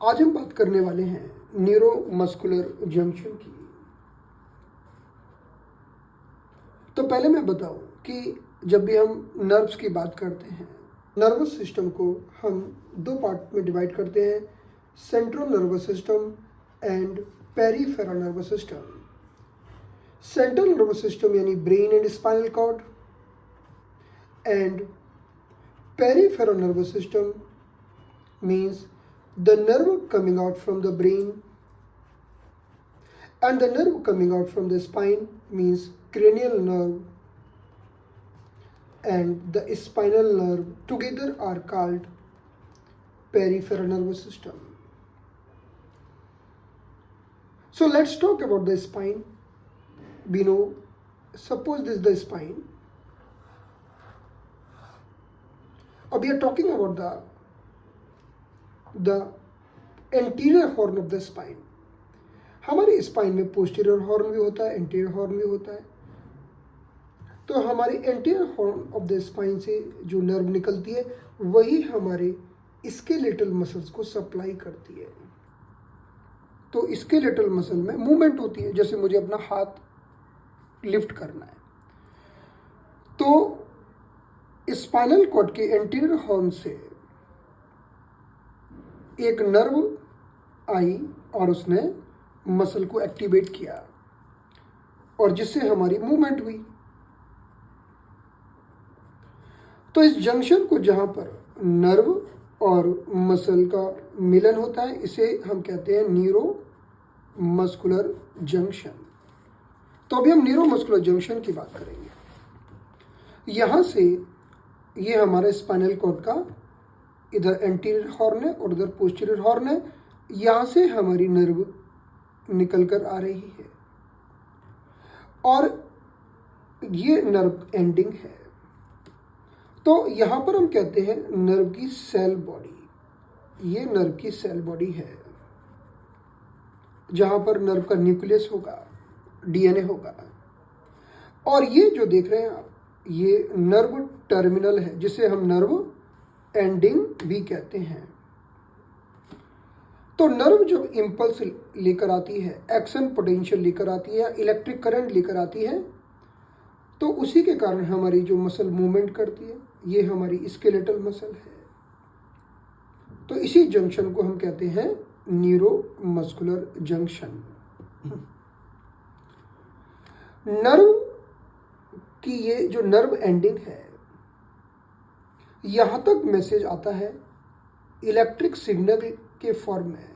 आज हम बात करने वाले हैं न्यूरोमस्कुलर जंक्शन की। तो पहले मैं बताऊं कि जब भी हम नर्व्स की बात करते हैं, नर्वस सिस्टम को हम दो पार्ट में डिवाइड करते हैं, central nervous system and peripheral nervous system. Central nervous system यानी brain and spinal cord, and peripheral nervous system means the nerve coming out from the brain, and the nerve coming out from the spine means cranial nerve and the spinal nerve together are called peripheral nervous system. So let's talk about the spine. We know, suppose this is the spine. We are talking about the anterior horn of the spine. हमारे spine में posterior horn भी होता है, anterior horn भी होता है। तो हमारे anterior horn of the spine से जो नर्व निकलती है वही हमारे स्केलेटल मसल्स को सप्लाई करती है। तो स्केलेटल मसल में मूवमेंट होती है, जैसे मुझे अपना हाथ लिफ्ट करना है तो स्पाइनल कॉर्ड के एंटीरियर हॉर्न से एक नर्व आई और उसने मसल को एक्टिवेट किया और जिससे हमारी मूवमेंट हुई। तो इस जंक्शन को जहां पर नर्व और मसल का मिलन होता है इसे हम कहते हैं न्यूरोमस्कुलर जंक्शन। तो अभी हम न्यूरोमस्कुलर जंक्शन की बात करेंगे। यहां से ये हमारे स्पाइनल कॉर्ड का इधर एंटीरियर हॉर्न है और उधर पोस्टीरियर हॉर्न है, यहाँ से हमारी नर्व निकल कर आ रही है और ये नर्व एंडिंग है। तो यहाँ पर हम कहते हैं नर्व की सेल बॉडी। ये नर्व की सेल बॉडी है जहाँ पर नर्व का न्यूक्लियस होगा, डीएनए होगा, और ये जो देख रहे हैं आप ये नर्व टर्मिनल है जिसे हम नर्व एंडिंग भी कहते हैं। तो नर्व जब इंपल्स लेकर आती है, एक्शन पोटेंशियल लेकर आती है, इलेक्ट्रिक करंट लेकर आती है, तो उसी के कारण हमारी जो मसल मूवमेंट करती है ये हमारी स्केलेटल मसल है। तो इसी जंक्शन को हम कहते हैं न्यूरोमस्कुलर जंक्शन। नर्व की ये जो नर्व एंडिंग है यहां तक मैसेज आता है इलेक्ट्रिक सिग्नल के फॉर्म में।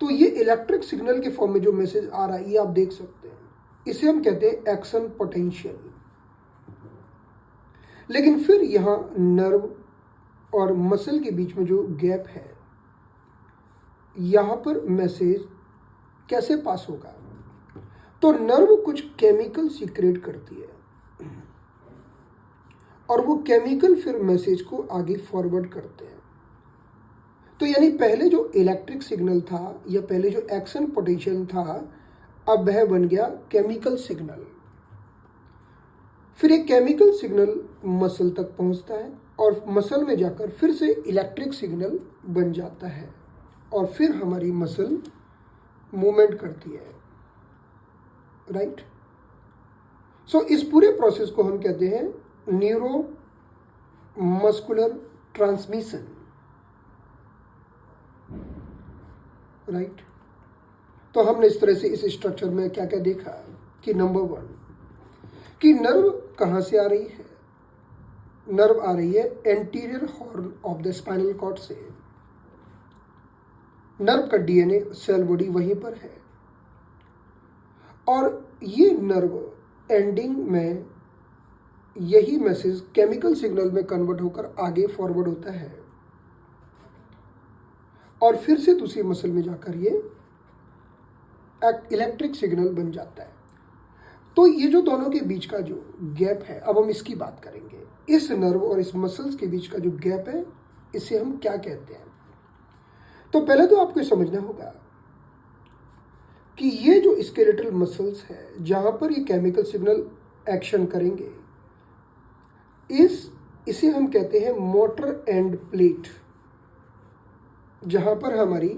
तो ये इलेक्ट्रिक सिग्नल के फॉर्म में जो मैसेज आ रहा है ये आप देख सकते हैं, इसे हम कहते हैं एक्शन पोटेंशियल। लेकिन फिर यहां नर्व और मसल के बीच में जो गैप है यहां पर मैसेज कैसे पास होगा? तो नर्व कुछ केमिकल सीक्रेट करती है और वो केमिकल फिर मैसेज को आगे फॉरवर्ड करते हैं। तो यानी पहले जो इलेक्ट्रिक सिग्नल था या पहले जो एक्शन पोटेंशियल था अब वह बन गया केमिकल सिग्नल। फिर एक केमिकल सिग्नल मसल तक पहुंचता है और मसल में जाकर फिर से इलेक्ट्रिक सिग्नल बन जाता है और फिर हमारी मसल मूवमेंट करती है, राइट। सो इस पूरे प्रोसेस को हम कहते हैं न्यूरोमस्कुलर ट्रांसमिशन, राइट। तो हमने इस तरह से इस स्ट्रक्चर में क्या क्या देखा कि नंबर 1 कि नर्व कहाँ से आ रही है? नर्व आ रही है anterior horn of the spinal cord से। नर्व का डीएनए सेल बॉडी वहीं पर है और ये नर्व एंडिंग में यही मैसेज केमिकल सिग्नल में कन्वर्ट होकर आगे फॉरवर्ड होता है और फिर से दूसरी मसल में जाकर ये इलेक्ट्रिक सिग्नल बन जाता है। तो ये जो दोनों के बीच का जो गैप है अब हम इसकी बात करेंगे। इस नर्व और इस मसल्स के बीच का जो गैप है इसे हम क्या कहते हैं? तो पहले तो आपको समझना होगा कि ये जो स्केलेटल मसल्स है जहां पर ये केमिकल सिग्नल एक्शन करेंगे इसे हम कहते हैं मोटर एंड प्लेट। जहाँ पर हमारी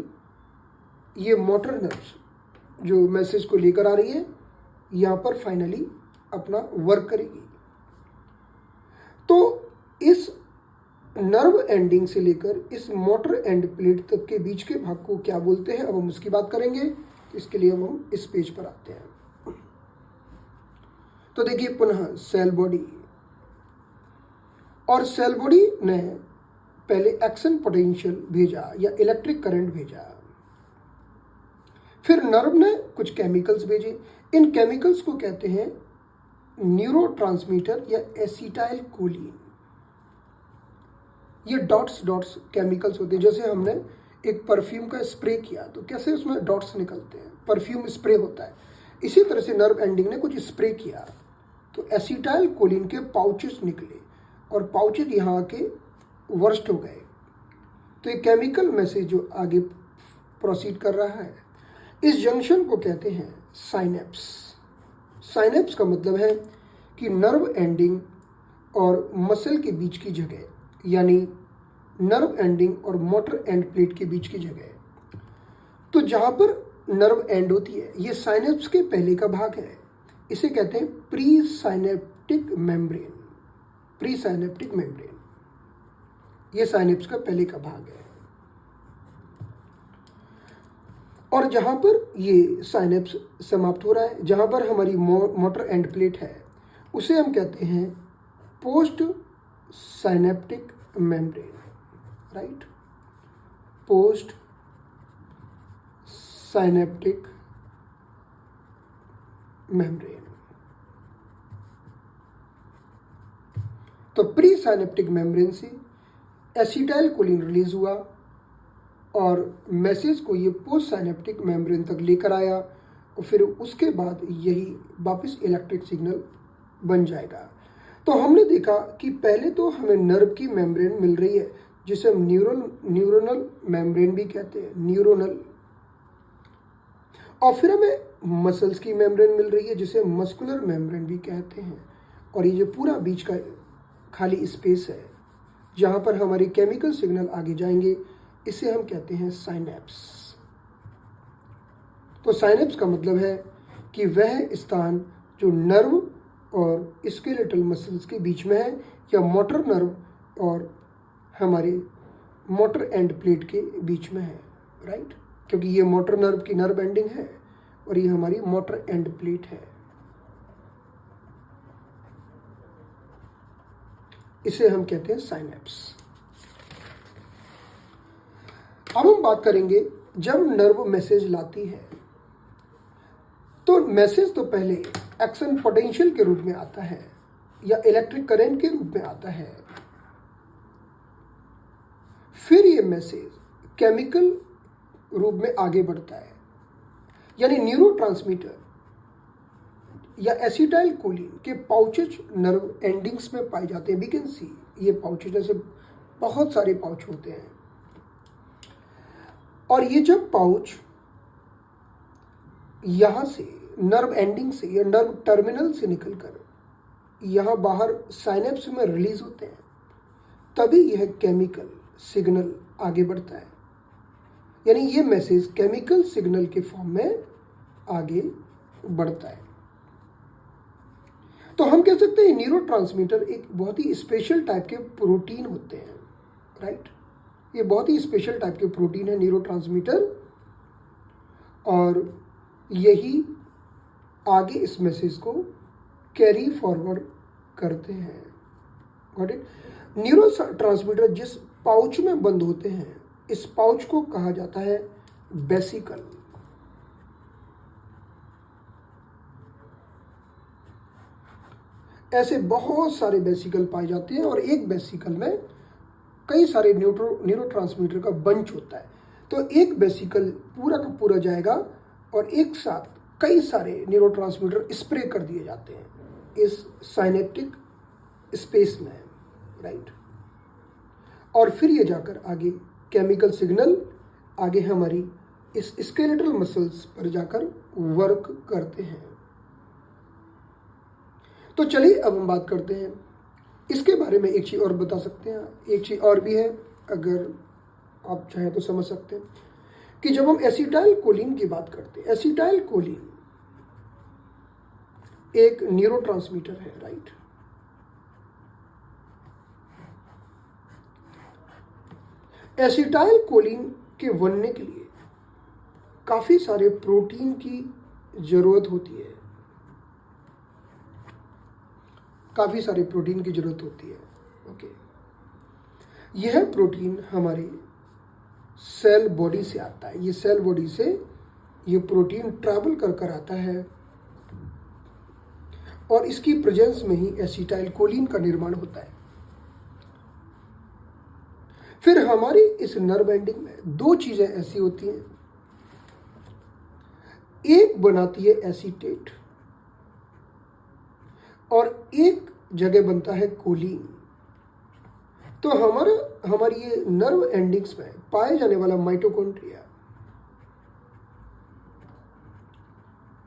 ये मोटर नर्व्स जो मैसेज को लेकर आ रही है यहाँ पर फाइनली अपना वर्क करेगी। तो इस नर्व एंडिंग से लेकर इस मोटर एंड प्लेट तक के बीच के भाग को क्या बोलते हैं, अब हम उसकी बात करेंगे। इसके लिए अब हम इस पेज पर आते हैं। तो देखिए पुनः सेल बॉडी, और सेल बॉडी ने पहले एक्शन पोटेंशियल भेजा या इलेक्ट्रिक करंट भेजा, फिर नर्व ने कुछ केमिकल्स भेजे। इन केमिकल्स को कहते हैं न्यूरोट्रांसमीटर या एसिटाइल कोलिन। ये डॉट्स डॉट्स केमिकल्स होते हैं। जैसे हमने एक परफ्यूम का स्प्रे किया तो कैसे उसमें डॉट्स निकलते हैं, परफ्यूम स्प्रे होता है। इसी तरह से नर्व एंडिंग ने कुछ स्प्रे किया तो एसिटाइल कोलिन के पाउचेस निकले और पाउचेस यहाँ आके वर्स्ट हो गए। तो ये केमिकल मैसेज जो आगे प्रोसीड कर रहा है, इस जंक्शन को कहते हैं साइनेप्स। साइनेप्स का मतलब है कि नर्व एंडिंग और मसल के बीच की जगह, यानी नर्व एंडिंग और मोटर एंड प्लेट के बीच की जगह। तो जहाँ पर नर्व एंड होती है ये साइनेप्स के पहले का भाग है। इसे कहते हैं pre synaptic membrane. Pre synaptic membrane ये साइनेप्स का पहले का भाग है। और जहाँ पर ये साइनेप्स समाप्त हो रहा है, जहाँ पर हमारी मोटर एंड प्लेट है, उसे हम कहते हैं post synaptic membrane, right. Post synaptic membrane. तो प्री साइनेप्टिक मेम्ब्रेन से एसिटाइल कोलिन रिलीज हुआ और मैसेज को ये पोस्ट साइनेप्टिक मेम्ब्रेन तक लेकर आया और फिर उसके बाद यही वापस इलेक्ट्रिक सिग्नल बन जाएगा। तो हमने देखा कि पहले तो हमें नर्व की मेम्ब्रेन मिल रही है जिसे हम न्यूरोनल मेम्ब्रेन भी कहते हैं, न्यूरोनल। और फिर हमें मसल्स की मेम्ब्रेन मिल रही है जिसे मस्कुलर मेम्ब्रेन भी कहते हैं। और ये जो पूरा बीच का खाली स्पेस है जहाँ पर हमारे केमिकल सिग्नल आगे जाएंगे, इसे हम कहते हैं साइनेप्स। तो साइनेप्स का मतलब है कि वह स्थान जो नर्व और स्केलेटल मसल्स के बीच में है, या मोटर नर्व और हमारे मोटर एंड प्लेट के बीच में है, राइट। क्योंकि ये मोटर नर्व की नर्व एंडिंग है और ये हमारी मोटर एंड प्लेट है। इसे हम कहते हैं साइनेप्स। अब हम बात करेंगे जब नर्व मैसेज लाती है तो मैसेज तो पहले एक्शन पोटेंशियल के रूप में आता है या इलेक्ट्रिक करंट के रूप में आता है। फिर ये मैसेज केमिकल रूप में आगे बढ़ता है, यानी न्यूरोट्रांसमीटर या एसिटाइल कोलिन के पाउचेज नर्व एंडिंग्स में पाए जाते हैं। वी कैन सी ये पाउचेज, जैसे बहुत सारे पाउच होते हैं। और ये जब पाउच यहाँ से नर्व एंडिंग से या नर्व टर्मिनल से निकलकर यहाँ बाहर साइनेप्स में रिलीज होते हैं, तभी यह केमिकल सिग्नल आगे बढ़ता है। यानी ये मैसेज केमिकल सिग्नल के फॉर्म में आगे बढ़ता है। तो हम कह सकते हैं न्यूरोट्रांसमीटर एक बहुत ही स्पेशल टाइप के प्रोटीन होते हैं, राइट। ये बहुत ही स्पेशल टाइप के प्रोटीन है न्यूरोट्रांसमीटर, और यही आगे इस मैसेज को कैरी फॉरवर्ड करते हैं। Got it. न्यूरोट्रांसमीटर जिस पाउच में बंद होते हैं, इस पाउच को कहा जाता है वेसिकल। ऐसे बहुत सारे वेसिकल पाए जाते हैं और एक वेसिकल में कई सारे न्यूरोट्रांसमीटर का बंच होता है। तो एक वेसिकल पूरा का पूरा जाएगा और एक साथ कई सारे न्यूरोट्रांसमीटर स्प्रे कर दिए जाते हैं इस साइनेप्टिक स्पेस में, राइट। और फिर ये जाकर आगे केमिकल सिग्नल आगे हमारी इस स्केलेटल मसल्स पर जाकर वर्क करते हैं। तो चलिए अब हम बात करते हैं इसके बारे में। एक चीज़ और बता सकते हैं, एक चीज़ और भी है, अगर आप चाहें तो समझ सकते हैं कि जब हम एसिटाइल कोलिन की बात करते हैं, एसिटाइल कोलिन एक न्यूरोट्रांसमीटर है, राइट। एसिटाइल कोलिन के बनने के लिए काफी सारे प्रोटीन की जरूरत होती है, काफी सारे प्रोटीन की जरूरत होती है। ओके, यह प्रोटीन हमारे सेल बॉडी से आता है, ये सेल बॉडी से ये प्रोटीन ट्रैवल कर कर आता है और इसकी प्रेजेंस में ही एसिटाइल कोलिन का निर्माण होता है। फिर हमारी इस नर्व एंडिंग में दो चीजें ऐसी होती हैं, एक बनाती है एसीटेट और एक जगह बनता है कोलिन। तो हमारी ये नर्व एंडिंग्स में पाए जाने वाला माइटोकॉन्ड्रिया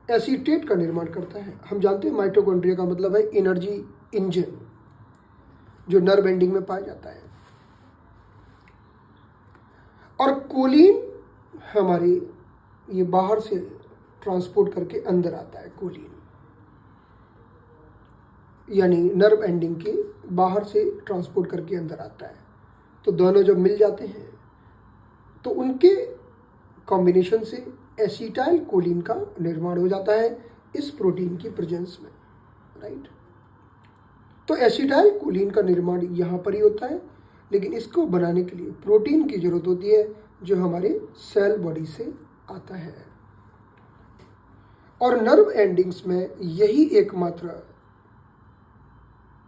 एसीटेट का निर्माण करता है। हम जानते हैं माइटोकॉन्ड्रिया का मतलब है एनर्जी इंजन, जो नर्व एंडिंग में पाया जाता है। और कोलिन हमारे ये बाहर से ट्रांसपोर्ट करके अंदर आता है। कोलिन यानी नर्व एंडिंग के बाहर से ट्रांसपोर्ट करके अंदर आता है। तो दोनों जब मिल जाते हैं तो उनके कॉम्बिनेशन से एसिटाइल कोलिन का निर्माण हो जाता है इस प्रोटीन की प्रेजेंस में, राइट। तो एसिटाइल कोलिन का निर्माण यहाँ पर ही होता है, लेकिन इसको बनाने के लिए प्रोटीन की जरूरत होती है जो हमारे सेल बॉडी से आता है। और नर्व एंडिंग्स में यही एकमात्र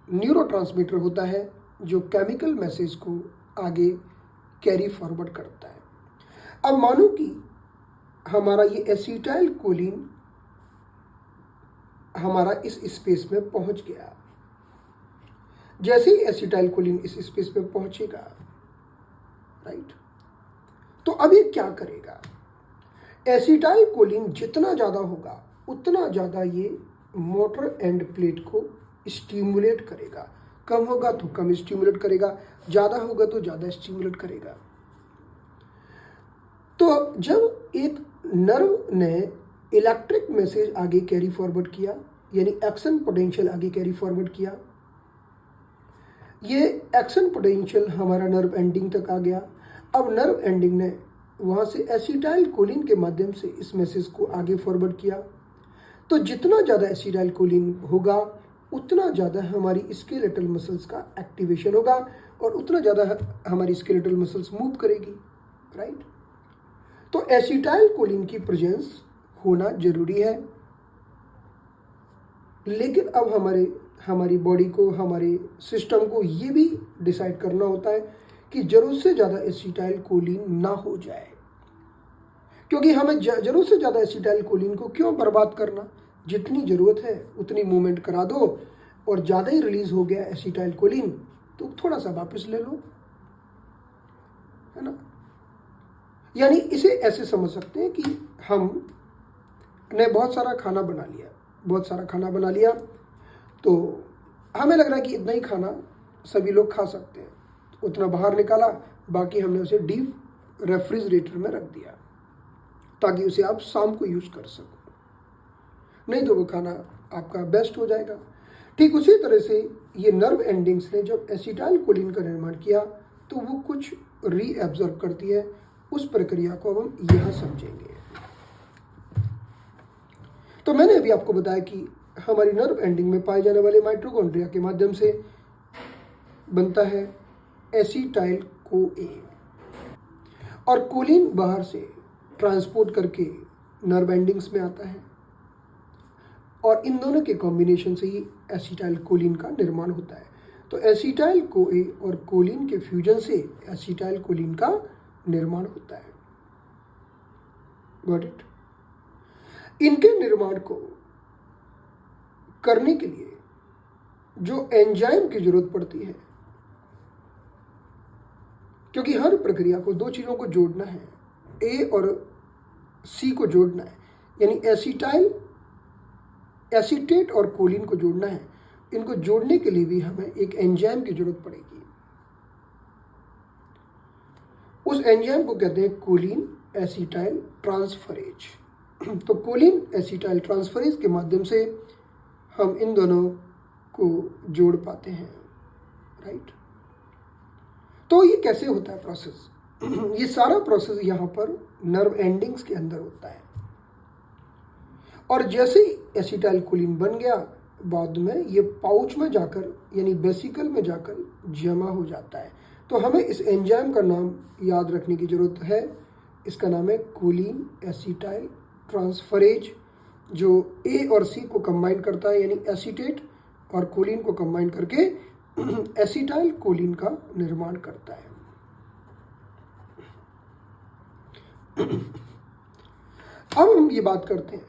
न्यूरोट्रांसमीटर होता है जो केमिकल मैसेज को आगे कैरी फॉरवर्ड करता है। अब मानो कि हमारा ये एसिटाइल कोलिन हमारा इस स्पेस में पहुंच गया। जैसे ही एसिटाइल कोलिन इस स्पेस में पहुंचेगा, राइट, तो अब ये क्या करेगा? एसिटाइल कोलिन जितना ज़्यादा होगा उतना ज़्यादा ये मोटर एंड प्लेट को स्टिमुलेट करेगा। कम होगा तो कम स्टिमुलेट करेगा, ज़्यादा होगा तो ज़्यादा स्टिमुलेट करेगा। तो जब एक नर्व ने इलेक्ट्रिक मैसेज आगे कैरी फॉरवर्ड किया, यानी एक्शन पोटेंशियल आगे कैरी फॉरवर्ड किया, ये एक्शन पोटेंशियल हमारा नर्व एंडिंग तक आ गया। अब नर्व एंडिंग ने वहाँ से एसिटाइल कोलिन के माध्यम से इस मैसेज को आगे फॉरवर्ड किया। तो जितना ज़्यादा एसिटाइल कोलिन होगा उतना ज़्यादा हमारी स्केलेटल मसल्स का एक्टिवेशन होगा और उतना ज़्यादा हमारी स्केलेटल मसल्स मूव करेगी, राइट। तो एसिटाइल कोलिन की प्रेजेंस होना जरूरी है, लेकिन अब हमारी बॉडी को, हमारे सिस्टम को ये भी डिसाइड करना होता है कि जरूरत से ज़्यादा एसिटाइल कोलिन ना हो जाए। क्योंकि हमें जरूरत से ज़्यादा एसिटाइल कोलिन को क्यों बर्बाद करना, जितनी ज़रूरत है उतनी मूवमेंट करा दो और ज़्यादा ही रिलीज हो गया एसिटाइल कोलिन तो थोड़ा सा वापस ले लो, है ना। यानी इसे ऐसे समझ सकते हैं कि हमने बहुत सारा खाना बना लिया तो हमें लग रहा है कि इतना ही खाना सभी लोग खा सकते हैं, उतना बाहर निकाला, बाकी हमने उसे डीप रेफ्रिजरेटर में रख दिया ताकि उसे आप शाम को यूज़ कर सको, नहीं तो वो खाना आपका बेस्ट हो जाएगा। ठीक उसी तरह से ये नर्व एंडिंग्स ने जब एसिटाइल कोलिन का निर्माण किया तो वो कुछ रीएब्जॉर्ब करती है। उस प्रक्रिया को अब हम यहाँ समझेंगे। तो मैंने अभी आपको बताया कि हमारी नर्व एंडिंग में पाए जाने वाले माइटोकॉन्ड्रिया के माध्यम से बनता है एसिटाइल कोए और कोलिन बाहर से ट्रांसपोर्ट करके नर्व एंडिंग्स में आता है और इन दोनों के कॉम्बिनेशन से ही एसिटाइल कोलिन का निर्माण होता है। तो एसिटाइल कोए और कोलिन के फ्यूजन से एसिटाइल कोलिन का निर्माण होता है। Got it? इनके निर्माण को करने के लिए जो एंजाइम की जरूरत पड़ती है, क्योंकि हर प्रक्रिया को दो चीज़ों को जोड़ना है, ए और सी को जोड़ना है, यानी एसीटेट और कोलिन को जोड़ना है। इनको जोड़ने के लिए भी हमें एक एंजाइम की जरूरत पड़ेगी। उस एंजाइम को कहते हैं कोलिन एसिटाइल ट्रांसफरेज। तो कोलिन एसिटाइल ट्रांसफरेज के माध्यम से हम इन दोनों को जोड़ पाते हैं, राइट। तो ये कैसे होता है प्रोसेस? ये सारा प्रोसेस यहाँ पर नर्व एंडिंग्स के अंदर होता है, और जैसे ही एसिटाइल कोलिन बन गया, बाद में ये पाउच में जाकर यानी वेसिकल में जाकर जमा हो जाता है। तो हमें इस एंजाइम का नाम याद रखने की ज़रूरत है। इसका नाम है कोलिन एसिटाइल ट्रांसफरेज, जो ए और सी को कंबाइन करता है, यानी एसीटेट और कोलिन को कंबाइन करके एसिटाइल कोलिन का निर्माण करता है। अब हम ये बात करते हैं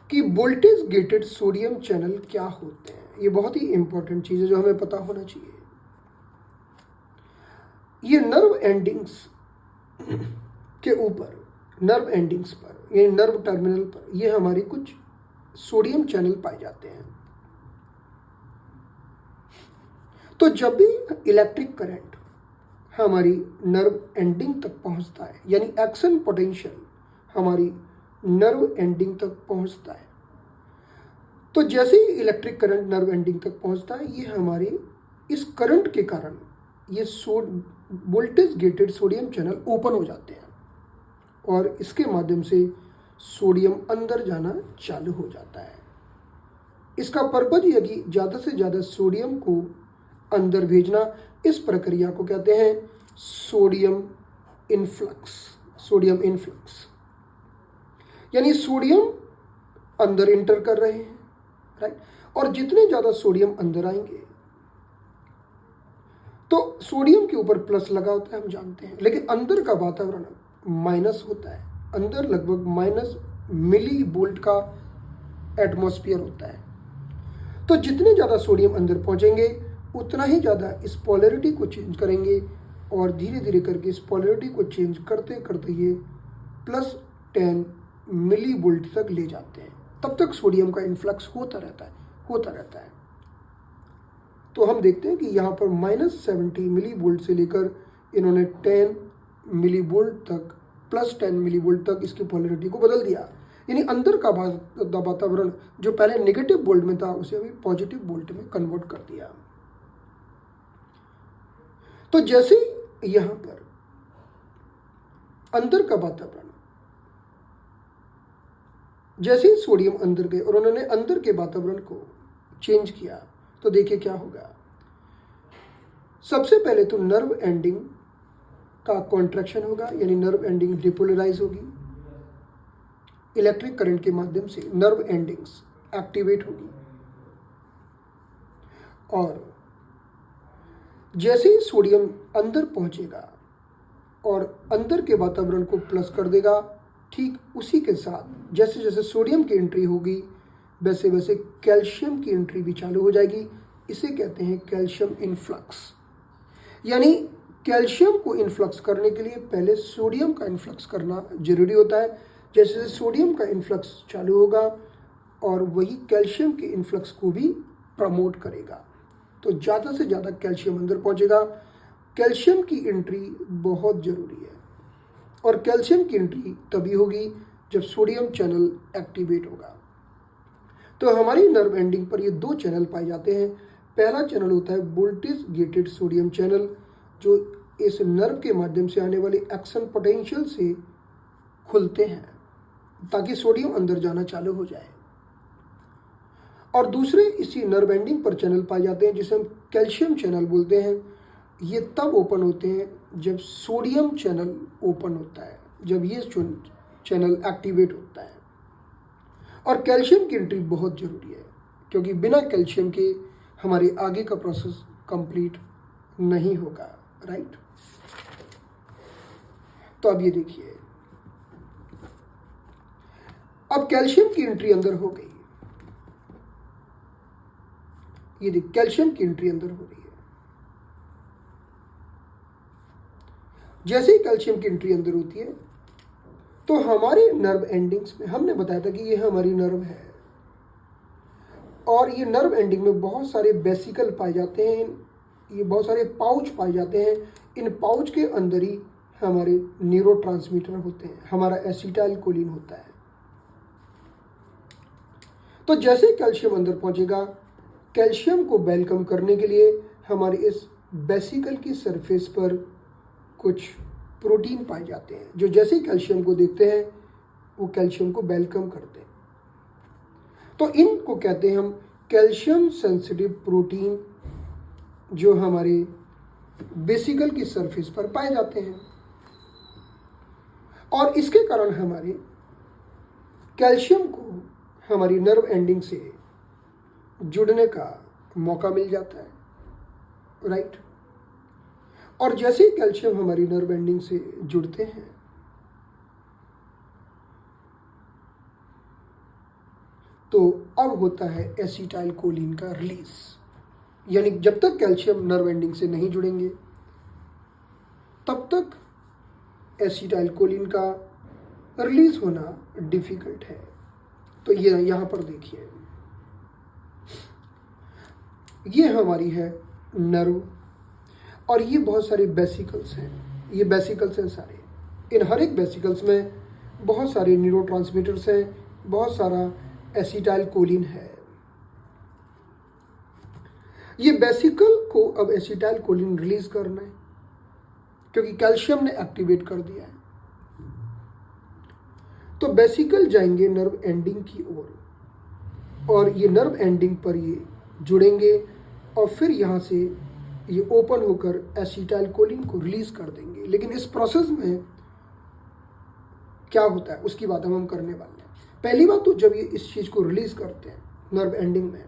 कि वोल्टेज गेटेड सोडियम चैनल क्या होते हैं। ये बहुत ही इंपॉर्टेंट चीज़ है जो हमें पता होना चाहिए। ये नर्व एंडिंग्स के ऊपर, नर्व एंडिंग्स पर, ये नर्व टर्मिनल पर, ये हमारी कुछ सोडियम चैनल पाए जाते हैं। तो जब भी इलेक्ट्रिक करंट हमारी नर्व एंडिंग तक पहुंचता है, यानी एक्शन पोटेंशियल हमारी नर्व एंडिंग तक पहुंचता है, तो जैसे ही इलेक्ट्रिक करंट नर्व एंडिंग तक पहुंचता है, ये हमारे इस करंट के कारण ये voltage gated sodium channel open हो जाते हैं, और इसके माध्यम से सोडियम अंदर जाना चालू हो जाता है। इसका पर्पज यह कि ज़्यादा से ज़्यादा सोडियम को अंदर भेजना, इस प्रक्रिया को कहते हैं सोडियम इनफ्लक्स। सोडियम इनफ्लक्स यानी सोडियम अंदर इंटर कर रहे हैं, राइट। और जितने ज़्यादा सोडियम अंदर आएंगे, तो सोडियम के ऊपर प्लस लगा होता है, हम जानते हैं, लेकिन अंदर का वातावरण माइनस होता है। अंदर लगभग माइनस मिली वोल्ट का एटमॉस्फेयर होता है। तो जितने ज़्यादा सोडियम अंदर पहुंचेंगे, उतना ही ज़्यादा इस पोलैरिटी को चेंज करेंगे, और धीरे धीरे करके इस पोलैरिटी को चेंज करते करते ये +10 मिली वोल्ट तक ले जाते हैं। तब तक सोडियम का इन्फ्लक्स होता रहता है। तो हम देखते हैं कि यहाँ पर -70 मिली वोल्ट से लेकर इन्होंने 10 मिली वोल्ट तक, +10 मिली वोल्ट तक इसकी पोलैरिटी को बदल दिया। यानी अंदर का वातावरण जो पहले नेगेटिव वोल्ट में था, उसे अभी पॉजिटिव वोल्ट में कन्वर्ट कर दिया। तो जैसे यहाँ पर अंदर का वातावरण, जैसे ही सोडियम अंदर गए और उन्होंने अंदर के वातावरण को चेंज किया, तो देखिए क्या होगा। सबसे पहले तो नर्व एंडिंग का कॉन्ट्रैक्शन होगा, यानी नर्व एंडिंग डिपोलराइज होगी। इलेक्ट्रिक करंट के माध्यम से नर्व एंडिंग्स एक्टिवेट होगी, और जैसे ही सोडियम अंदर पहुंचेगा और अंदर के वातावरण को प्लस कर देगा, ठीक उसी के साथ जैसे जैसे सोडियम की एंट्री होगी, वैसे वैसे कैल्शियम की एंट्री भी चालू हो जाएगी। इसे कहते हैं कैल्शियम इनफ्लक्स। यानी कैल्शियम को इन्फ्लक्स करने के लिए पहले सोडियम का इन्फ्लक्स करना जरूरी होता है। जैसे जैसे सोडियम का इन्फ्लक्स चालू होगा, और वही कैल्शियम के इन्फ्लक्स को भी प्रमोट करेगा, तो ज़्यादा से ज़्यादा कैल्शियम अंदर पहुंचेगा। कैल्शियम की एंट्री बहुत ज़रूरी है, और कैल्शियम की एंट्री तभी होगी जब सोडियम चैनल एक्टिवेट होगा। तो हमारी नर्व एंडिंग पर ये 2 चैनल पाए जाते हैं। पहला चैनल होता है वोल्टेज गेटेड सोडियम चैनल, जो इस नर्व के माध्यम से आने वाले एक्शन पोटेंशियल से खुलते हैं ताकि सोडियम अंदर जाना चालू हो जाए। और दूसरे इसी नर्व एंडिंग पर चैनल पाए जाते हैं जिसे हम कैल्शियम चैनल बोलते हैं। ये तब ओपन होते हैं जब सोडियम चैनल ओपन होता है, जब ये चैनल एक्टिवेट होता है। और कैल्शियम की एंट्री बहुत ज़रूरी है, क्योंकि बिना कैल्शियम के हमारे आगे का प्रोसेस कंप्लीट नहीं होगा, राइट। तो अब ये देखिए, अब कैल्शियम की एंट्री अंदर हो गई। ये देख, कैल्शियम की एंट्री अंदर हो रही है। जैसे ही कैल्शियम की एंट्री अंदर होती है, तो हमारे नर्व एंडिंग्स में हमने बताया था कि ये हमारी नर्व है, और ये नर्व एंडिंग में बहुत सारे वेसिकल पाए जाते हैं। ये बहुत सारे पाउच पाए जाते हैं। इन पाउच के अंदर ही हमारे न्यूरोट्रांसमीटर होते हैं, हमारा एसिटाइलकोलिन होता है। तो जैसे कैल्शियम अंदर पहुंचेगा, कैल्शियम को वेलकम करने के लिए हमारे इस वेसिकल की सरफेस पर कुछ प्रोटीन पाए जाते हैं, जो जैसे ही कैल्शियम को देखते हैं वो कैल्शियम को वेलकम करते हैं। तो इनको कहते हैं हम कैल्शियम सेंसिटिव प्रोटीन, जो हमारे वेसिकल की सरफेस पर पाए जाते हैं। और इसके कारण हमारे कैल्शियम को हमारी नर्व एंडिंग से जुड़ने का मौका मिल जाता है, राइट। और जैसे ही कैल्शियम हमारी नर्व एंडिंग से जुड़ते हैं तो अब होता है एसिटाइलकोलिन का रिलीज। यानी जब तक कैल्शियम नर्व एंडिंग से नहीं जुड़ेंगे तब तक एसिटाइलकोलिन का रिलीज होना डिफिकल्ट है। तो ये यहाँ पर देखिए, ये हमारी है नर्व और ये बहुत सारे वेसिकल्स हैं। ये वेसिकल्स हैं सारे, इन हर एक वेसिकल्स में बहुत सारे न्यूरोट्रांसमीटर्स हैं, बहुत सारा एसिटाइलकोलिन है। ये वेसिकल को अब एसिटाइलकोलिन रिलीज करना है क्योंकि कैल्शियम ने एक्टिवेट कर दिया है। तो वेसिकल जाएंगे नर्व एंडिंग की ओर और ये नर्व एंडिंग पर ये जुड़ेंगे और फिर यहाँ से ये ओपन होकर एसिटाइलकोलिन को रिलीज कर देंगे। लेकिन इस प्रोसेस में क्या होता है उसकी बात हम करने वाले हैं। पहली बात तो जब ये इस चीज को रिलीज करते हैं नर्व एंडिंग में,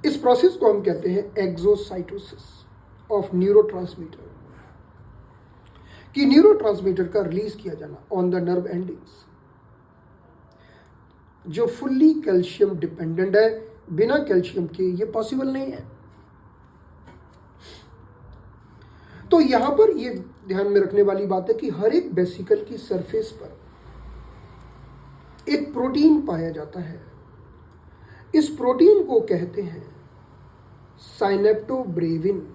इस प्रोसेस को हम कहते हैं एक्सोसाइटोसिस ऑफ न्यूरोट्रांसमीटर, कि न्यूरोट्रांसमीटर का रिलीज किया जाना ऑन द नर्व एंडिंग्स, जो फुल्ली कैल्शियम डिपेंडेंट है। बिना कैल्शियम के ये पॉसिबल नहीं है। तो यहां पर ये ध्यान में रखने वाली बात है कि हर एक वेसिकल की सरफेस पर एक प्रोटीन पाया जाता है। इस प्रोटीन को कहते हैं साइनेप्टोब्रेविन।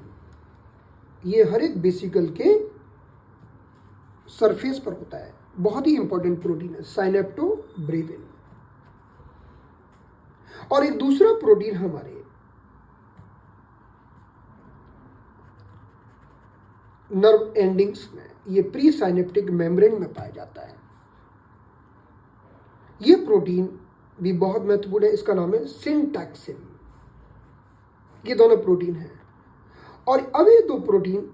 ये हर एक वेसिकल के सरफेस पर होता है, बहुत ही इंपॉर्टेंट प्रोटीन है साइनेप्टोब्रेविन। और एक दूसरा प्रोटीन हमारे नर्व एंडिंग्स में, ये प्री साइनेप्टिक मेम्ब्रेन में पाया जाता है। ये प्रोटीन भी बहुत महत्वपूर्ण है, इसका नाम है सिंटैक्सिन। ये दोनों प्रोटीन हैं और अब ये दो प्रोटीन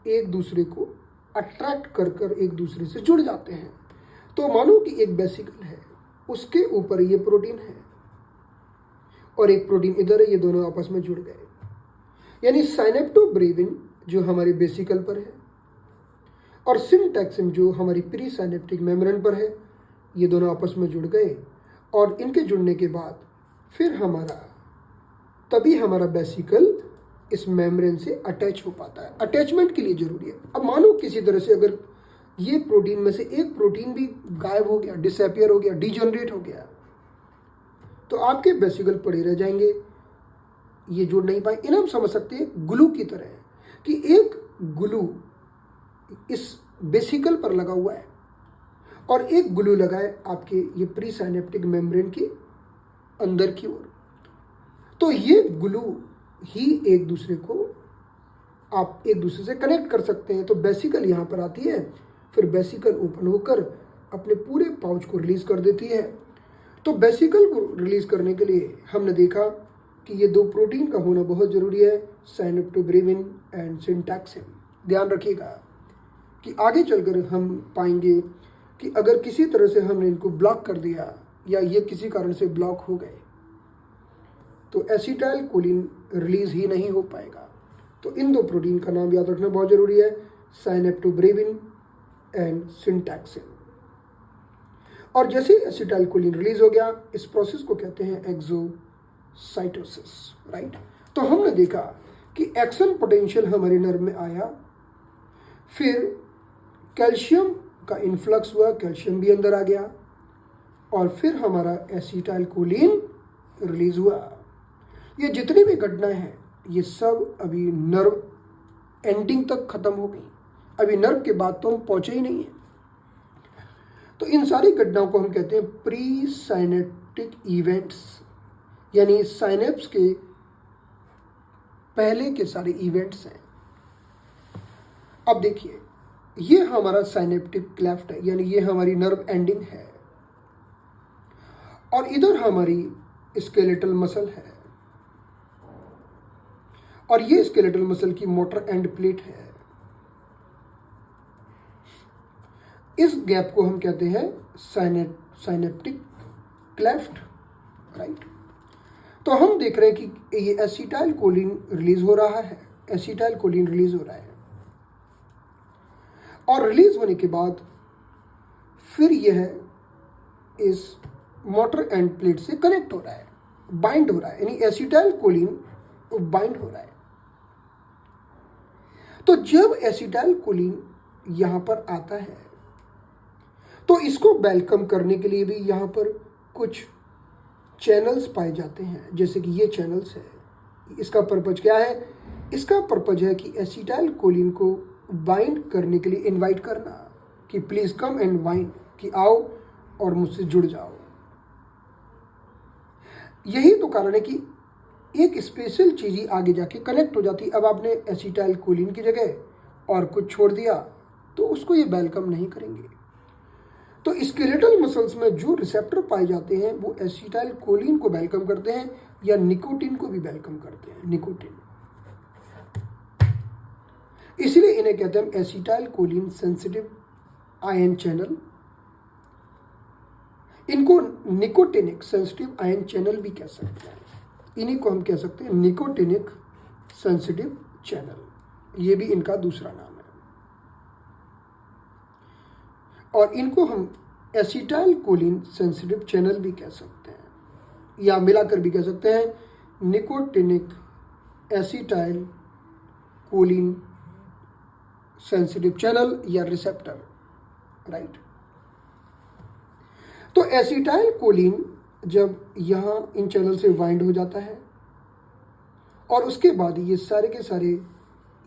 एक दूसरे को अट्रैक्ट कर कर एक दूसरे से जुड़ जाते हैं। तो मानो कि एक वेसिकल है, उसके ऊपर ये प्रोटीन है और एक प्रोटीन इधर है, ये दोनों आपस में जुड़ गए। यानी साइनेप्टोब्रेविन जो हमारी वेसिकल पर है और सिंटैक्सिन जो हमारी प्री साइनेप्टिक मेम्ब्रेन पर है, ये दोनों आपस में जुड़ गए और इनके जुड़ने के बाद फिर तभी हमारा वेसिकल इस मेम्ब्रेन से अटैच हो पाता है। अटैचमेंट के लिए जरूरी है। अब मानो किसी तरह से अगर ये प्रोटीन में से एक प्रोटीन भी गायब हो गया, डिसअपियर हो गया, डिजनरेट हो गया, तो आपके वेसिकल पड़े रह जाएंगे, ये जुड़ नहीं पाए। इन्हें हम समझ सकते हैं ग्लू की तरह है कि एक ग्लू इस वेसिकल पर लगा हुआ है और एक ग्लू लगा है आपके ये प्री साइनेप्टिक मेम्ब्रेन के अंदर की ओर। तो ये ग्लू ही एक दूसरे को आप एक दूसरे से कनेक्ट कर सकते हैं। तो वेसिकल यहाँ पर आती है, फिर वेसिकल ओपन होकर अपने पूरे पाउच को रिलीज कर देती है। तो वेसिकल को रिलीज करने के लिए हमने देखा कि ये दो प्रोटीन का होना बहुत जरूरी है, साइनेप्टोब्रेविन एंड सिंटैक्सिन। ध्यान रखिएगा कि आगे चलकर हम पाएंगे कि अगर किसी तरह से हमने इनको ब्लॉक कर दिया या ये किसी कारण से ब्लॉक हो गए तो एसिटाइलकोलिन रिलीज ही नहीं हो पाएगा। तो इन दो प्रोटीन का नाम याद रखना बहुत जरूरी है, साइनेप्टोब्रेविन एंड सिंटैक्सिन। और जैसे एसिटाइलकोलिन रिलीज हो गया, इस प्रोसेस को कहते हैं एक्सोसाइटोसिस, राइट। तो हमने देखा कि एक्शन पोटेंशियल हमारे नर्व में आया, फिर कैल्शियम का इन्फ्लक्स हुआ, कैल्शियम भी अंदर आ गया और फिर हमारा एसिटाइलकोलिन रिलीज हुआ। ये जितनी भी घटनाएं हैं ये सब अभी नर्व एंडिंग तक खत्म हो गई, अभी नर्व के बाद तो हम पहुंचे ही नहीं है। तो इन सारी घटनाओं को हम कहते हैं प्री साइनेप्टिक इवेंट्स, यानी साइनेप्स के पहले के सारे इवेंट्स हैं। अब देखिए, ये हमारा साइनेप्टिक क्लेफ्ट है, यानी ये हमारी नर्व एंडिंग है, और इधर हमारी स्केलेटल मसल है, और ये स्केलेटल मसल की मोटर एंड प्लेट है। इस गैप को हम कहते हैं साइनेप्टिक क्लेफ्ट, राइट। तो हम देख रहे हैं कि ये एसिटाइल कोलिन रिलीज हो रहा है, एसिटाइल कोलिन रिलीज हो रहा है, और रिलीज होने के बाद फिर यह इस मोटर एंड प्लेट से कनेक्ट हो रहा है, बाइंड हो रहा है, यानी एसिटाइल कोलिन बाइंड हो रहा है। तो जब एसिटाइल कोलिन यहां पर आता है तो इसको वेलकम करने के लिए भी यहां पर कुछ चैनल्स पाए जाते हैं, जैसे कि ये चैनल्स है। इसका पर्पज क्या है? इसका पर्पज है कि एसिटाइल कोलिन को बाइंड करने के लिए इनवाइट करना, कि प्लीज कम एंड बाइंड, कि आओ और मुझसे जुड़ जाओ। यही तो कारण है कि एक स्पेशल चीज ही आगे जाके कनेक्ट हो जाती। अब आपने एसिटाइल कोलिन की जगह और कुछ छोड़ दिया तो उसको ये वेलकम नहीं करेंगे। तो स्केलेटल मसल्स में जो रिसेप्टर पाए जाते हैं वो एसिटाइल कोलिन को वेलकम करते हैं, या निकोटिन को भी वेलकम करते हैं, निकोटिन। इसलिए इन्हें कहते हैं acetyl choline sensitive ion channel. इनको निकोटिनिक सेंसिटिव आयन चैनल भी कह सकते हैं। इन्हीं को हम कह सकते हैं निकोटिनिक सेंसिटिव चैनल, ये भी इनका दूसरा नाम है। और इनको हम एसिटाइल कोलिन सेंसिटिव चैनल भी कह सकते हैं, या मिलाकर भी कह सकते हैं nicotinic acetyl choline sensitive channel या रिसेप्टर, राइट। तो एसिटाइल कोलिन जब यहाँ इन चैनल से बाइंड हो जाता है और उसके बाद ये सारे के सारे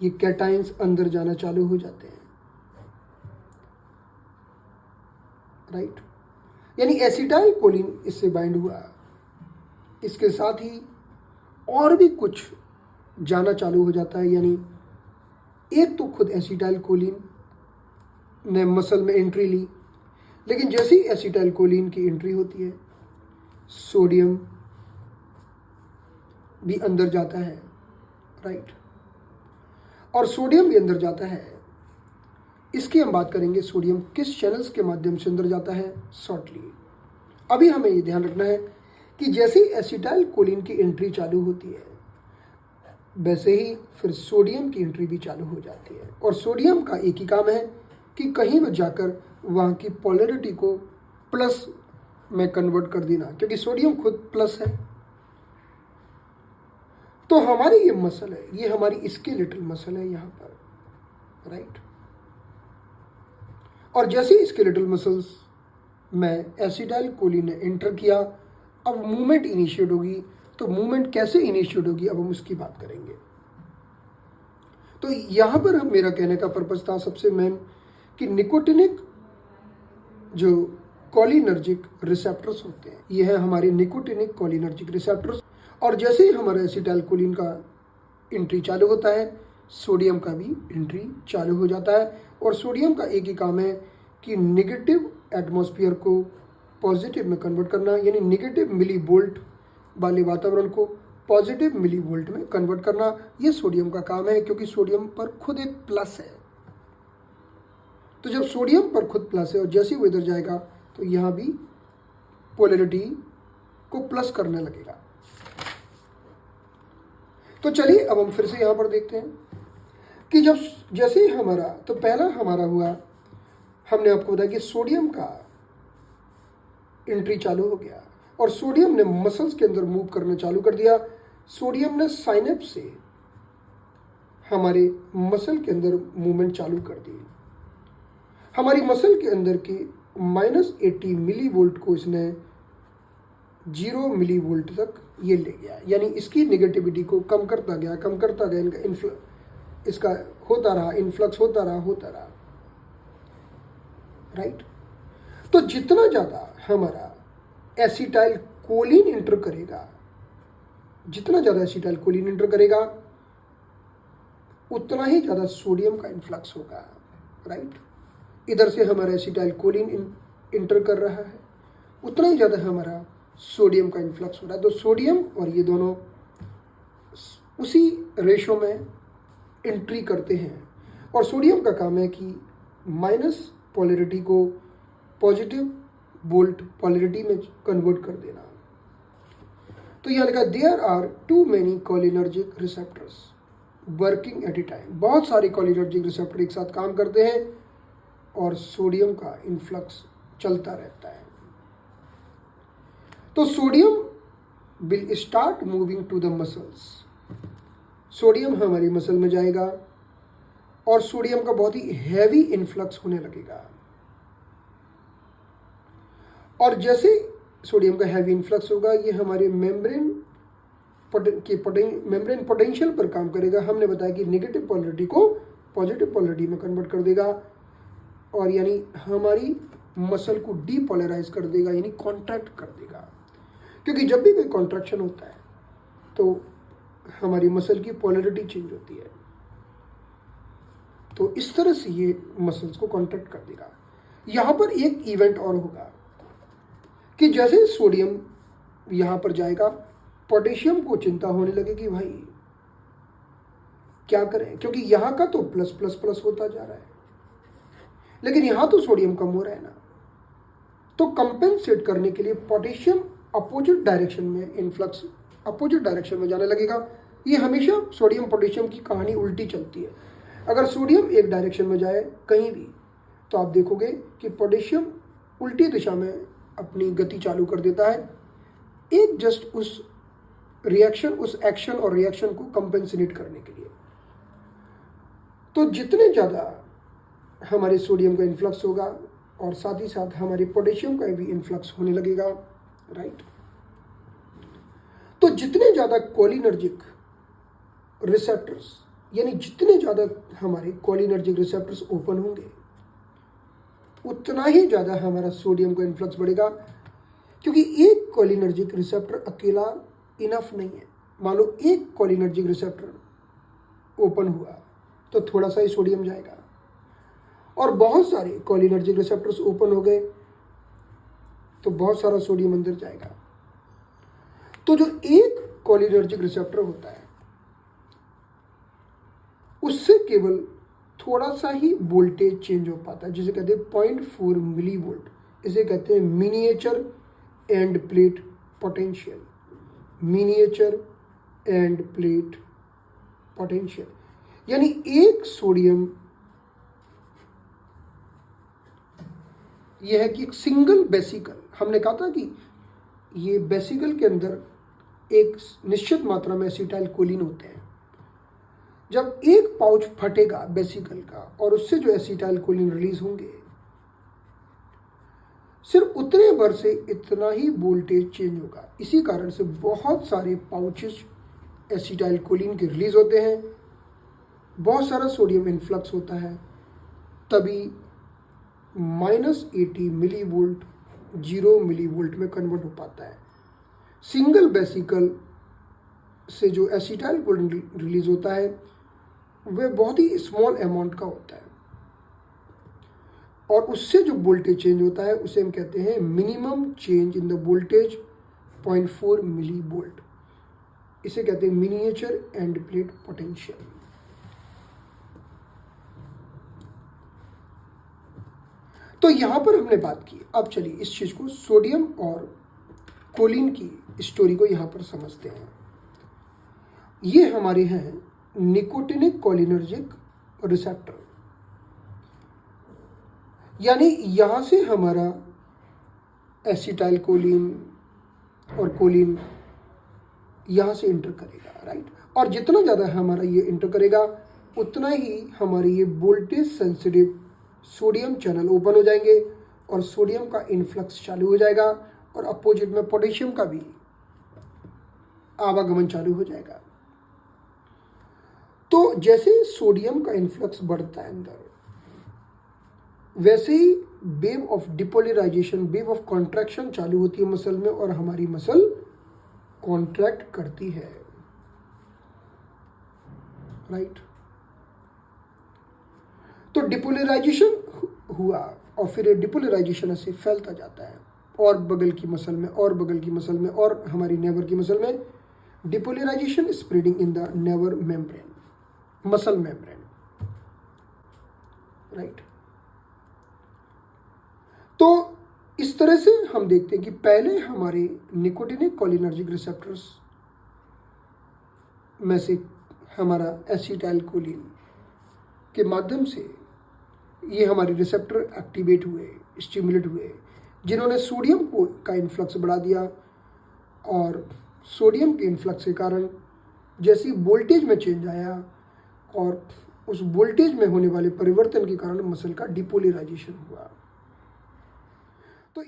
ये कैटाइंस अंदर जाना चालू हो जाते हैं, राइट। यानी एसिटाइल कोलिन इससे बाइंड हुआ, इसके साथ ही और भी कुछ जाना चालू हो जाता है। यानी एक तो खुद एसिटाइल कोलिन ने मसल में एंट्री ली, लेकिन जैसे ही एसिटाइल कोलिन की एंट्री होती है सोडियम भी अंदर जाता है, राइट। और सोडियम भी अंदर जाता है। इसकी हम बात करेंगे सोडियम किस चैनल्स के माध्यम से अंदर जाता है शॉर्टली। अभी हमें ये ध्यान रखना है कि जैसे ही एसिटाइल कोलिन की एंट्री चालू होती है वैसे ही फिर सोडियम की एंट्री भी चालू हो जाती है। और सोडियम का एक ही काम है कि कहीं भी जाकर वहाँ की पोलैरिटी को प्लस में कन्वर्ट कर देना, क्योंकि सोडियम खुद प्लस है। तो हमारी ये मसल है, ये हमारी स्केलेटल मसल है यहाँ पर, राइट। और जैसे ही स्केलेटल मसल्स में एसिटाइल कोलिन ने एंटर किया, अब मूवमेंट इनिशिएट होगी। तो मूवमेंट कैसे इनिशिएट होगी अब हम उसकी बात करेंगे। तो यहाँ पर हम मेरा कहने का पर्पस था सबसे मेन कि निकोटिनिक जो कोलिनर्जिक रिसेप्टर्स होते हैं, ये है हमारे निकोटिनिक कोलिनर्जिक रिसेप्टर्स। और जैसे ही हमारा एसिटाइल कोलिन का एंट्री चालू होता है सोडियम का भी एंट्री चालू हो जाता है। और सोडियम का एक ही काम है कि नेगेटिव एटमॉस्फेयर को पॉजिटिव में कन्वर्ट करना, यानी नेगेटिव मिली वोल्ट वाले वातावरण को पॉजिटिव मिली वोल्ट में कन्वर्ट करना। ये सोडियम का काम है, क्योंकि सोडियम पर खुद एक प्लस है। तो जब सोडियम पर खुद प्लस है और जैसे ही वो इधर जाएगा तो यहाँ भी पोलैरिटी को प्लस करने लगेगा। तो चलिए अब हम फिर से यहाँ पर देखते हैं कि जब जैसे ही हमारा, तो पहला हमारा हुआ, हमने आपको बताया कि सोडियम का एंट्री चालू हो गया और सोडियम ने मसल्स के अंदर मूव करना चालू कर दिया। सोडियम ने साइनेप्स से हमारे मसल के अंदर मूवमेंट चालू कर दी। हमारी मसल के अंदर की -80 मिली वोल्ट को इसने 0 मिली वोल्ट तक ये ले गया, यानी इसकी नेगेटिविटी को कम करता गया इनका इसका होता रहा, इन्फ्लक्स होता रहा, राइट। तो जितना ज़्यादा हमारा एसिटाइल कोलिन इंटर करेगा, उतना ही ज़्यादा सोडियम का इन्फ्लक्स होगा, राइट। इधर से हमारा एसिटाइल कोलिन इंटर कर रहा है, उतना ही ज़्यादा हमारा सोडियम का इन्फ्लक्स हो रहा है। तो सोडियम और ये दोनों उसी रेशो में एंट्री करते हैं, और सोडियम का काम है कि माइनस पोलैरिटी को पॉजिटिव वोल्ट पोलैरिटी में कन्वर्ट कर देना। तो यहाँ लिखा there are too many cholinergic receptors working at a time. बहुत सारे कोलिनर्जिक रिसेप्टर एक साथ काम करते हैं और सोडियम का इन्फ्लक्स चलता रहता है। तो sodium will start moving to the muscles. Sodium हमारी मसल में जाएगा और सोडियम का बहुत ही हैवी इन्फ्लक्स होने लगेगा, और जैसे सोडियम का हैवी इन्फ्लक्स होगा ये हमारे मेम्ब्रेन पोटेंशियल पर काम करेगा। हमने बताया कि नेगेटिव पोलैरिटी को पॉजिटिव पोलैरिटी में कन्वर्ट कर देगा, और यानी हमारी मसल को डीपोलराइज कर देगा, यानी कॉन्ट्रैक्ट कर देगा। क्योंकि जब भी कोई कॉन्ट्रैक्शन होता है तो हमारी मसल की पोलैरिटी चेंज होती है, तो इस तरह से ये मसल्स को कॉन्ट्रैक्ट कर देगा। यहाँ पर एक इवेंट और होगा कि जैसे सोडियम यहाँ पर जाएगा, पोटेशियम को चिंता होने लगे कि भाई क्या करें, क्योंकि यहाँ का तो प्लस प्लस प्लस होता जा रहा है, लेकिन यहाँ तो सोडियम कम हो रहा है ना। तो कंपेंसेट करने के लिए पोटेशियम अपोजिट डायरेक्शन में इन्फ्लक्स अपोजिट डायरेक्शन में जाने लगेगा। ये हमेशा सोडियम पोटेशियम की कहानी उल्टी चलती है। अगर सोडियम एक डायरेक्शन में जाए कहीं भी, तो आप देखोगे कि पोटेशियम उल्टी दिशा में अपनी गति चालू कर देता है, एक जस्ट उस एक्शन और रिएक्शन को कंपेंसेट करने के लिए। तो जितने ज़्यादा हमारे सोडियम का इन्फ्लक्स होगा और साथ ही साथ हमारे पोटेशियम का भी इन्फ्लक्स होने लगेगा, राइट। तो जितने ज़्यादा कोलिनर्जिक रिसेप्टर्स, यानी जितने ज़्यादा हमारे कोलिनर्जिक रिसेप्टर्स ओपन होंगे, उतना ही ज़्यादा हमारा सोडियम का इन्फ्लक्स बढ़ेगा। क्योंकि एक कोलिनर्जिक रिसेप्टर अकेला इनफ नहीं है। मान लो एक कोलिनर्जिक रिसेप्टर ओपन हुआ तो थोड़ा सा ही सोडियम जाएगा, और बहुत सारे कोलिनर्जिक रिसेप्टर्स ओपन हो गए तो बहुत सारा सोडियम अंदर जाएगा। तो जो एक कोलिनर्जिक रिसेप्टर होता है उससे केवल थोड़ा सा ही वोल्टेज चेंज हो पाता है, जिसे कहते हैं 0.4 मिली वोल्ट। इसे कहते हैं miniature end plate potential. Miniature end plate potential यानी एक सोडियम, यह है कि एक सिंगल बेसिकल, हमने कहा था कि ये बेसिकल के अंदर एक निश्चित मात्रा में एसिटाइल कोलिन होते हैं। जब एक पाउच फटेगा बेसिकल का और उससे जो एसिटाइल कोलिन रिलीज होंगे, सिर्फ उतने भर से इतना ही वोल्टेज चेंज होगा। इसी कारण से बहुत सारे पाउचेस एसिटाइल कोलिन के रिलीज होते हैं, बहुत सारा सोडियम इन्फ्लक्स होता है, तभी -80 मिली वोल्ट 0 मिली वोल्ट में कन्वर्ट हो पाता है। सिंगल बेसिकल से जो एसिटाइल कोलिन रिलीज होता है वह बहुत ही स्मॉल अमाउंट का होता है, और उससे जो वोल्टेज चेंज होता है उसे हम कहते हैं minimum change in the voltage 0.4 millivolt. इसे कहते हैं मिनिएचर एंड प्लेट पोटेंशियल। तो यहां पर हमने बात की। अब चलिए इस चीज को, सोडियम और कोलिन की स्टोरी को यहां पर समझते हैं। ये हमारे हैं निकोटिनिक कोलिनर्जिक रिसेप्टर, यानी यहां से हमारा एसिटाइल कोलिन और कोलिन यहां से इंटर करेगा, राइट। और जितना ज़्यादा हमारा ये इंटर करेगा उतना ही हमारे ये voltage sensitive sodium channel open हो जाएंगे और सोडियम का इन्फ्लक्स चालू हो जाएगा, और अपोजिट में पोटेशियम का भी आवागमन चालू हो जाएगा। तो जैसे सोडियम का इन्फ्लक्स बढ़ता है अंदर, वैसे ही wave of depolarization, wave of contraction चालू होती है मसल में और हमारी मसल कॉन्ट्रैक्ट करती है, राइट। तो डिपोलराइजेशन हुआ और फिर डिपोलराइजेशन ऐसे फैलता जाता है और बगल की मसल में और बगल की मसल में और हमारी नेवर की मसल में। Depolarisation spreading in the nerve membrane, muscle membrane, right. तो इस तरह से हम देखते हैं कि पहले हमारे निकोटिनिक कोलिनर्जिक रिसेप्टर्स में से हमारा एसिटाइलकोलिन के माध्यम से ये हमारे रिसेप्टर एक्टिवेट हुए, स्टिमुलेट हुए, जिन्होंने सोडियम को का इन्फ्लक्स बढ़ा दिया। और सोडियम के इन्फ्लक्स के कारण जैसे वोल्टेज में चेंज आया और उस वोल्टेज में होने वाले परिवर्तन के कारण मसल का डिपोलराइजेशन हुआ। तो